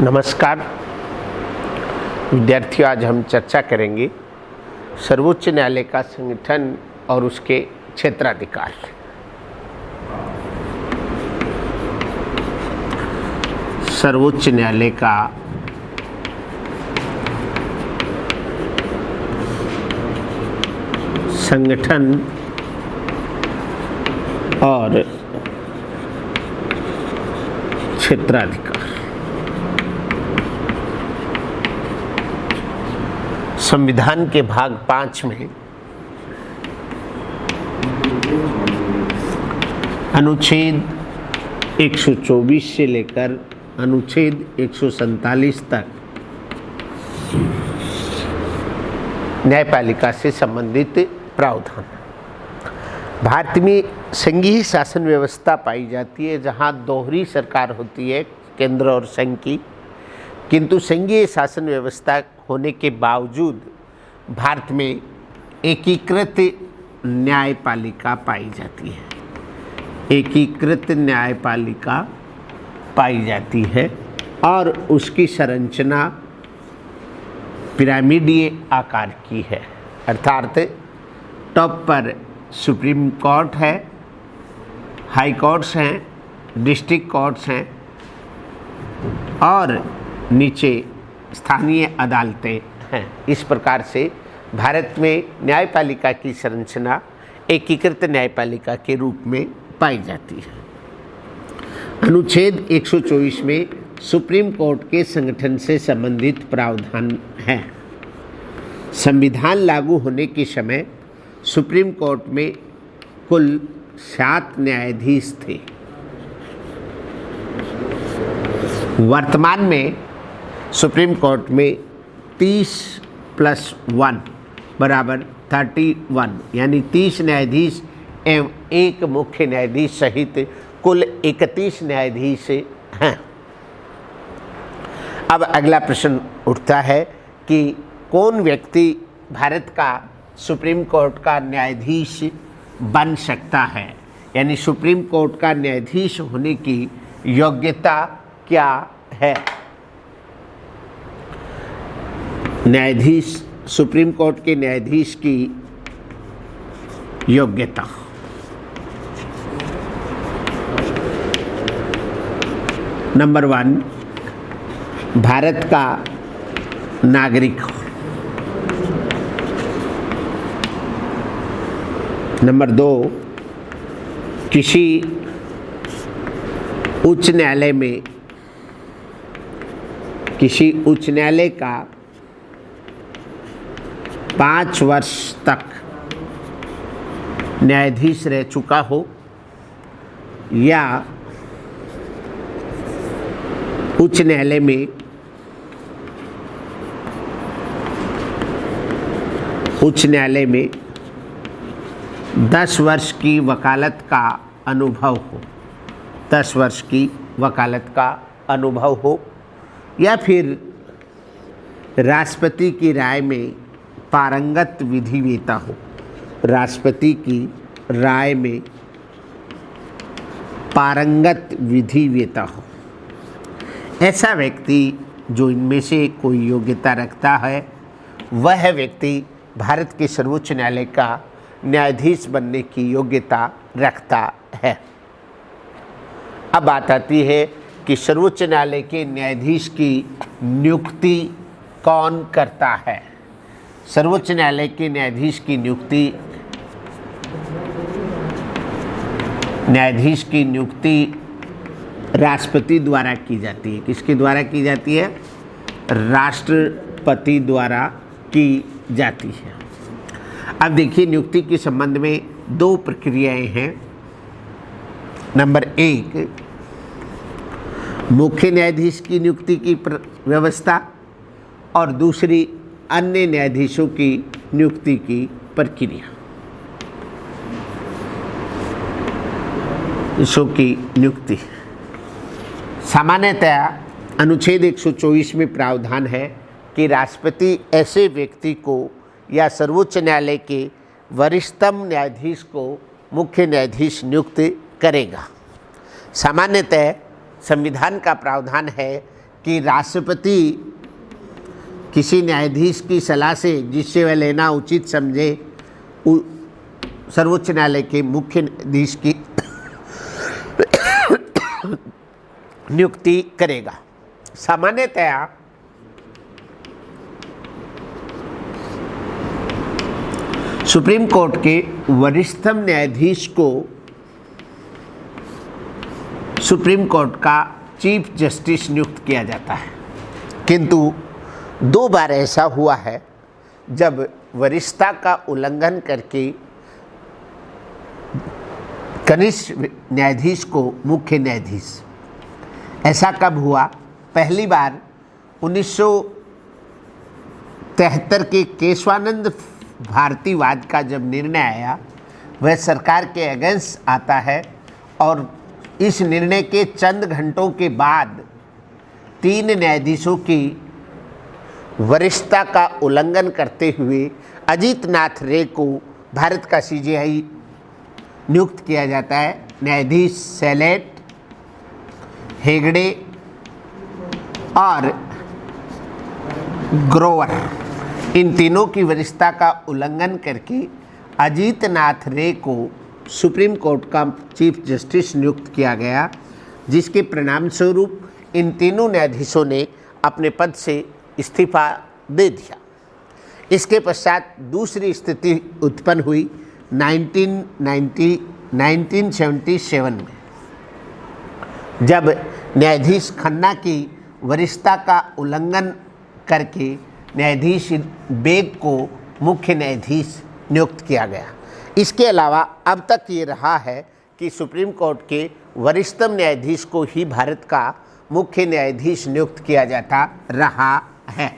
नमस्कार विद्यार्थियों, आज हम चर्चा करेंगे सर्वोच्च न्यायालय का संगठन और उसके क्षेत्राधिकार। सर्वोच्च न्यायालय का संगठन और क्षेत्राधिकार। संविधान के भाग 5 में अनुच्छेद 124 से लेकर अनुच्छेद 147 तक न्यायपालिका से संबंधित प्रावधान। भारत में संघीय शासन व्यवस्था पाई जाती है, जहां दोहरी सरकार होती है, केंद्र और संघ की, किंतु संघीय शासन व्यवस्था होने के बावजूद भारत में एकीकृत न्यायपालिका पाई जाती है। एकीकृत न्यायपालिका पाई जाती है और उसकी संरचना पिरामिडीय आकार की है, अर्थात टॉप पर सुप्रीम कोर्ट है, हाई कोर्ट्स हैं, डिस्ट्रिक्ट कोर्ट्स हैं और नीचे स्थानीय अदालतें हैं। इस प्रकार से भारत में न्यायपालिका की संरचना एकीकृत न्यायपालिका के रूप में पाई जाती है। अनुच्छेद 124 में सुप्रीम कोर्ट के संगठन से संबंधित प्रावधान है। संविधान लागू होने के समय सुप्रीम कोर्ट में कुल 7 न्यायाधीश थे। वर्तमान में सुप्रीम कोर्ट में 30 + 1 = 31 यानी 30 न्यायाधीश एवं एक मुख्य न्यायाधीश सहित कुल 31 न्यायाधीश हैं। अब अगला प्रश्न उठता है कि कौन व्यक्ति भारत का सुप्रीम कोर्ट का न्यायाधीश बन सकता है, यानी सुप्रीम कोर्ट का न्यायाधीश होने की योग्यता क्या है। न्यायाधीश, सुप्रीम कोर्ट के न्यायाधीश की योग्यता। नंबर 1, भारत का नागरिक हो। नंबर 2, किसी उच्च न्यायालय का 5 वर्ष तक न्यायाधीश रह चुका हो या उच्च न्यायालय में 10 वर्ष की वकालत का अनुभव हो, 10 वर्ष की वकालत का अनुभव हो, या फिर राष्ट्रपति की राय में पारंगत विधिवेता हो। राष्ट्रपति की राय में पारंगत विधिवेता हो। ऐसा व्यक्ति जो इनमें से कोई योग्यता रखता है, वह व्यक्ति भारत के सर्वोच्च न्यायालय का न्यायाधीश बनने की योग्यता रखता है। अब बात आती है कि सर्वोच्च न्यायालय के न्यायाधीश की नियुक्ति कौन करता है। सर्वोच्च न्यायालय के न्यायाधीश की नियुक्ति राष्ट्रपति द्वारा की जाती है। किसके द्वारा की जाती है? राष्ट्रपति द्वारा की जाती है। अब देखिए, नियुक्ति के संबंध में 2 प्रक्रियाएं हैं। नंबर 1, मुख्य न्यायाधीश की नियुक्ति की व्यवस्था और दूसरी अन्य न्यायाधीशों की नियुक्ति की प्रक्रिया। की नियुक्ति सामान्यतया अनुच्छेद 124 में प्रावधान है कि राष्ट्रपति ऐसे व्यक्ति को या सर्वोच्च न्यायालय के वरिष्ठतम न्यायाधीश को मुख्य न्यायाधीश नियुक्त करेगा। सामान्यतः संविधान का प्रावधान है कि राष्ट्रपति किसी न्यायाधीश की सलाह से जिससे वह लेना उचित समझे सर्वोच्च न्यायालय के मुख्य न्यायाधीश की नियुक्ति करेगा। सामान्यतया सुप्रीम कोर्ट के वरिष्ठतम न्यायाधीश को सुप्रीम कोर्ट का चीफ जस्टिस नियुक्त किया जाता है, किंतु 2 बार ऐसा हुआ है जब वरिष्ठता का उल्लंघन करके कनिष्ठ न्यायाधीश को मुख्य न्यायाधीश। ऐसा कब हुआ? पहली बार 1973 के केशवानंद भारतीवाद का जब निर्णय आया, वह सरकार के अगेंस्ट आता है और इस निर्णय के चंद घंटों के बाद 3 न्यायाधीशों की वरिष्ठता का उल्लंघन करते हुए अजीत नाथ रे को भारत का सीजेआई नियुक्त किया जाता है। न्यायाधीश सेलेट, हेगड़े और ग्रोवर, इन तीनों की वरिष्ठता का उल्लंघन करके अजीत नाथ रे को सुप्रीम कोर्ट का चीफ जस्टिस नियुक्त किया गया, जिसके परिणाम स्वरूप इन तीनों न्यायाधीशों ने अपने पद से इस्तीफा दे दिया। इसके पश्चात दूसरी स्थिति उत्पन्न हुई 1977 में, जब न्यायाधीश खन्ना की वरिष्ठता का उल्लंघन करके न्यायाधीश बेग को मुख्य न्यायाधीश नियुक्त किया गया। इसके अलावा अब तक ये रहा है कि सुप्रीम कोर्ट के वरिष्ठतम न्यायाधीश को ही भारत का मुख्य न्यायाधीश नियुक्त किया जाता रहा है।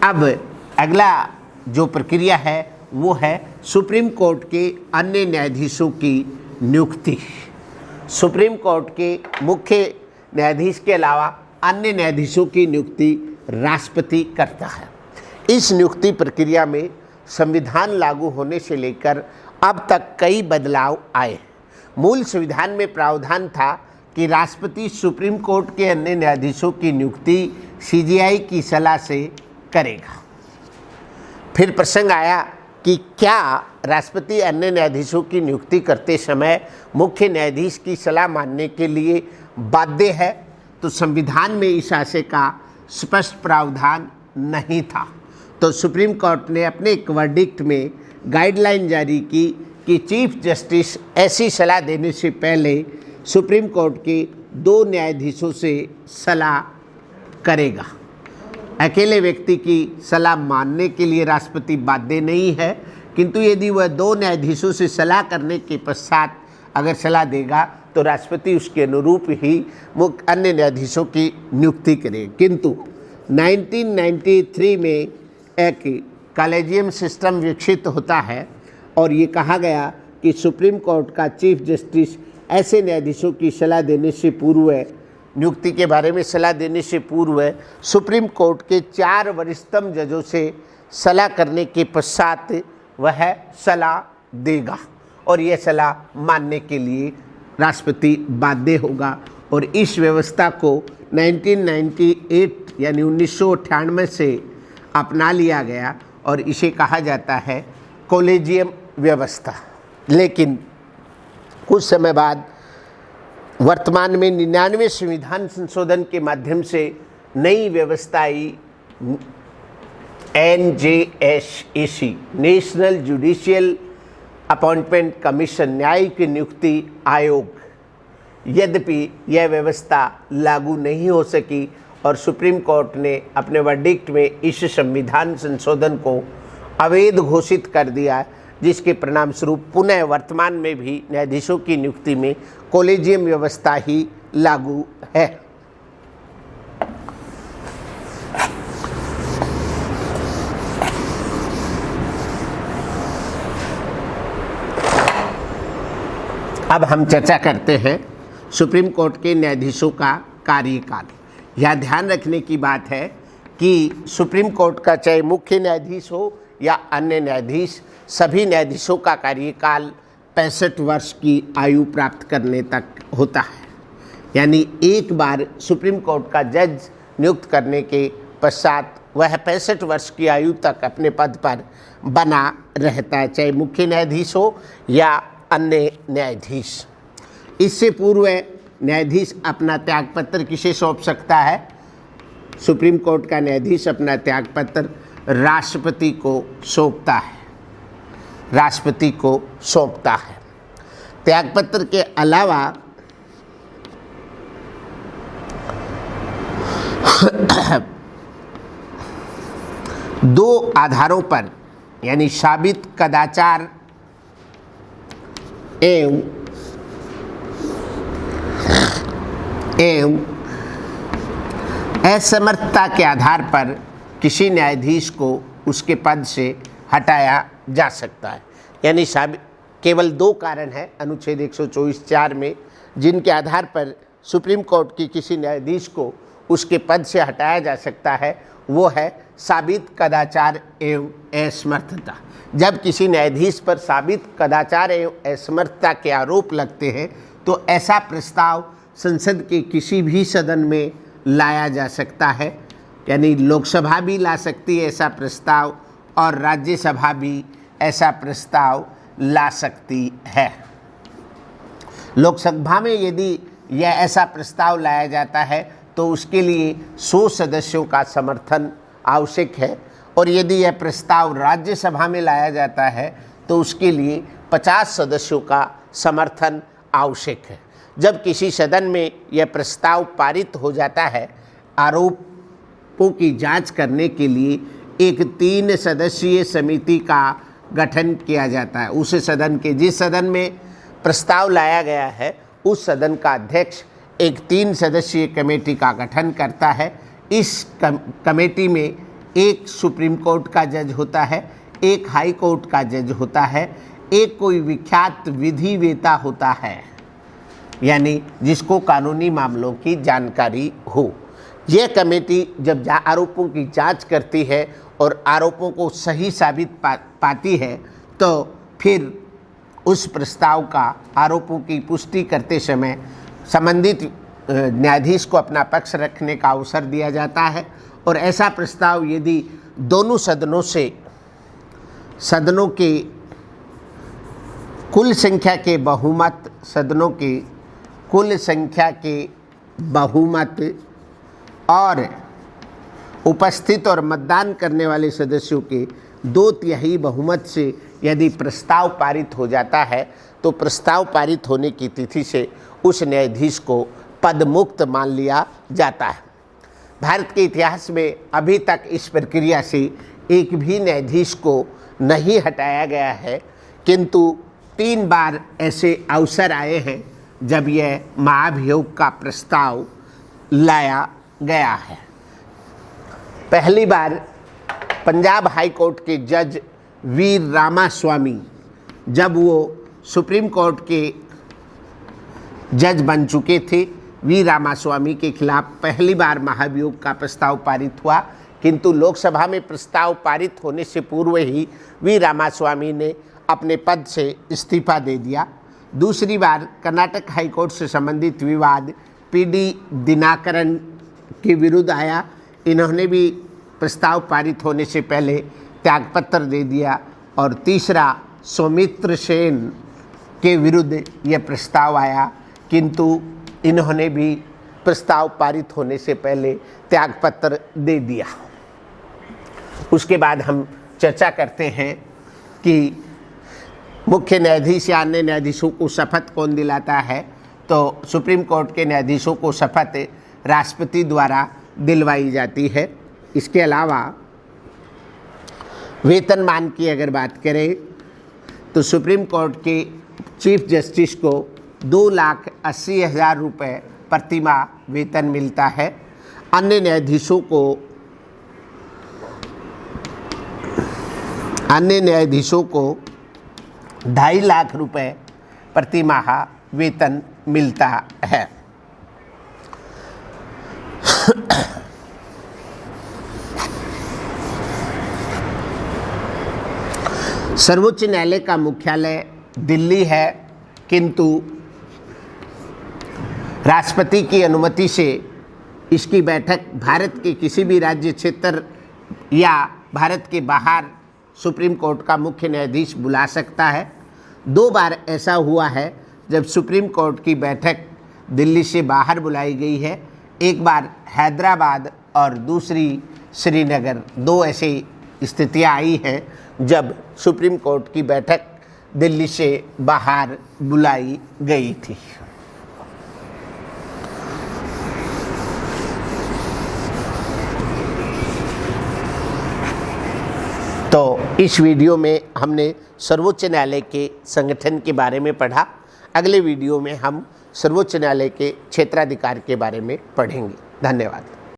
अब अगला जो प्रक्रिया है वो है सुप्रीम कोर्ट के अन्य न्यायाधीशों की नियुक्ति। सुप्रीम कोर्ट के मुख्य न्यायाधीश के अलावा अन्य न्यायाधीशों की नियुक्ति राष्ट्रपति करता है। इस नियुक्ति प्रक्रिया में संविधान लागू होने से लेकर अब तक कई बदलाव आए। मूल संविधान में प्रावधान था कि राष्ट्रपति सुप्रीम कोर्ट के अन्य न्यायाधीशों की नियुक्ति सीजेआई की सलाह से करेगा। फिर प्रसंग आया कि क्या राष्ट्रपति अन्य न्यायाधीशों की नियुक्ति करते समय मुख्य न्यायाधीश की सलाह मानने के लिए बाध्य है, तो संविधान में इस आशय का स्पष्ट प्रावधान नहीं था। तो सुप्रीम कोर्ट ने अपने एक वर्डिक्ट में गाइडलाइन जारी की कि चीफ जस्टिस ऐसी सलाह देने से पहले सुप्रीम कोर्ट के 2 न्यायाधीशों से सलाह करेगा। अकेले व्यक्ति की सलाह मानने के लिए राष्ट्रपति बाध्य नहीं है, किंतु यदि वह 2 न्यायाधीशों से सलाह करने के पश्चात अगर सलाह देगा तो राष्ट्रपति उसके अनुरूप ही मुख्य अन्य न्यायाधीशों की नियुक्ति करे। किंतु 1993 में एक कॉलेजियम सिस्टम विकसित होता है और ये कहा गया कि सुप्रीम कोर्ट का चीफ जस्टिस ऐसे न्यायाधीशों की सलाह देने से पूर्व, नियुक्ति के बारे में सलाह देने से पूर्व सुप्रीम कोर्ट के 4 वरिष्ठतम जजों से सलाह करने के पश्चात वह सलाह देगा और यह सलाह मानने के लिए राष्ट्रपति बाध्य होगा। और इस व्यवस्था को 1998 यानी 1998 से अपना लिया गया और इसे कहा जाता है कॉलेजियम व्यवस्था। लेकिन कुछ समय बाद वर्तमान में 99 संविधान संशोधन के माध्यम से नई व्यवस्था आई, NJSAC, national judicial appointment commission, न्यायिक नियुक्ति आयोग। यद्यपि यह व्यवस्था लागू नहीं हो सकी और सुप्रीम कोर्ट ने अपने वर्डिक्ट में इस संविधान संशोधन को अवैध घोषित कर दिया, जिसके परिणाम स्वरूप पुनः वर्तमान में भी न्यायाधीशों की नियुक्ति में कॉलेजियम व्यवस्था ही लागू है। अब हम चर्चा करते हैं सुप्रीम कोर्ट के न्यायाधीशों का कार्यकाल। यह ध्यान रखने की बात है कि सुप्रीम कोर्ट का चाहे मुख्य न्यायाधीश हो या अन्य न्यायाधीश, सभी न्यायाधीशों का कार्यकाल 65 वर्ष की आयु प्राप्त करने तक होता है। यानी एक बार सुप्रीम कोर्ट का जज नियुक्त करने के पश्चात वह 65 वर्ष की आयु तक अपने पद पर बना रहता है, चाहे मुख्य न्यायाधीश हो या अन्य न्यायाधीश। इससे पूर्व न्यायाधीश अपना त्यागपत्र किसे सौंप सकता है? सुप्रीम कोर्ट का न्यायाधीश अपना त्यागपत्र राष्ट्रपति को सौंपता है, राष्ट्रपति को सौंपता है। त्यागपत्र के अलावा दो आधारों पर यानी साबित कदाचार एवं असमर्थता के आधार पर किसी न्यायाधीश को उसके पद से हटाया जा सकता है। यानी केवल दो कारण हैं अनुच्छेद 124(4) में जिनके आधार पर सुप्रीम कोर्ट की किसी न्यायाधीश को उसके पद से हटाया जा सकता है, वो है साबित कदाचार एवं असमर्थता। जब किसी न्यायाधीश पर साबित कदाचार एवं असमर्थता के आरोप लगते हैं तो ऐसा प्रस्ताव संसद के किसी भी सदन में लाया जा सकता है, यानी लोकसभा भी ला सकती है ऐसा प्रस्ताव और राज्यसभा भी ऐसा प्रस्ताव ला सकती है। लोकसभा में यदि यह ऐसा प्रस्ताव लाया जाता है तो उसके लिए 100 सदस्यों का समर्थन आवश्यक है, और यदि यह प्रस्ताव राज्यसभा में लाया जाता है तो उसके लिए 50 सदस्यों का समर्थन आवश्यक है। जब किसी सदन में यह प्रस्ताव पारित हो जाता है, आरोपों की जांच करने के लिए एक 3 सदस्यीय समिति का गठन किया जाता है। उस सदन के जिस सदन में प्रस्ताव लाया गया है उस सदन का अध्यक्ष एक 3 सदस्यीय कमेटी का गठन करता है। इस कमेटी में एक सुप्रीम कोर्ट का जज होता है, एक हाई कोर्ट का जज होता है, एक कोई विख्यात विधिवेत्ता होता है, यानी जिसको कानूनी मामलों की जानकारी हो। यह कमेटी जब आरोपों की जांच करती है और आरोपों को सही साबित पाती है तो फिर उस प्रस्ताव का आरोपों की पुष्टि करते समय संबंधित न्यायाधीश को अपना पक्ष रखने का अवसर दिया जाता है। और ऐसा प्रस्ताव यदि दोनों सदनों के कुल संख्या के बहुमत और उपस्थित और मतदान करने वाले सदस्यों के 2/3 बहुमत से यदि प्रस्ताव पारित हो जाता है तो प्रस्ताव पारित होने की तिथि से उस न्यायाधीश को पद मुक्त मान लिया जाता है। भारत के इतिहास में अभी तक इस प्रक्रिया से एक भी न्यायाधीश को नहीं हटाया गया है, किंतु 3 बार ऐसे अवसर आए हैं जब यह महाभियोग का प्रस्ताव लाया गया है। पहली बार पंजाब हाई कोर्ट के जज वी रामास्वामी, जब वो सुप्रीम कोर्ट के जज बन चुके थे, वी रामास्वामी के खिलाफ पहली बार महाभियोग का प्रस्ताव पारित हुआ, किंतु लोकसभा में प्रस्ताव पारित होने से पूर्व ही वी रामास्वामी ने अपने पद से इस्तीफा दे दिया। दूसरी बार कर्नाटक हाई कोर्ट से संबंधित विवाद पीडी दिनाकरन के विरुद्ध आया, इन्होंने भी प्रस्ताव पारित होने से पहले त्यागपत्र दे दिया। और तीसरा सौमित्र सेन के विरुद्ध यह प्रस्ताव आया, किंतु इन्होंने भी प्रस्ताव पारित होने से पहले त्यागपत्र दे दिया। उसके बाद हम चर्चा करते हैं कि मुख्य न्यायाधीश या अन्य न्यायाधीशों को शपथ कौन दिलाता है। तो सुप्रीम कोर्ट के न्यायाधीशों को शपथ राष्ट्रपति द्वारा दिलवाई जाती है। इसके अलावा वेतनमान की अगर बात करें तो सुप्रीम कोर्ट के चीफ जस्टिस को 2,80,000 रुपये प्रतिमाह वेतन मिलता है। अन्य न्यायाधीशों को 2.5 लाख रुपए प्रतिमाह वेतन मिलता है। सर्वोच्च न्यायालय का मुख्यालय दिल्ली है, किंतु राष्ट्रपति की अनुमति से इसकी बैठक भारत के किसी भी राज्य क्षेत्र या भारत के बाहर सुप्रीम कोर्ट का मुख्य न्यायाधीश बुला सकता है। 2 बार ऐसा हुआ है जब सुप्रीम कोर्ट की बैठक दिल्ली से बाहर बुलाई गई है। एक बार हैदराबाद और दूसरी श्रीनगर, 2 ऐसी स्थितियां आई हैं जब सुप्रीम कोर्ट की बैठक दिल्ली से बाहर बुलाई गई थी। तो इस वीडियो में हमने सर्वोच्च न्यायालय के संगठन के बारे में पढ़ा। अगले वीडियो में हम सर्वोच्च न्यायालय के क्षेत्राधिकार के बारे में पढ़ेंगे। धन्यवाद।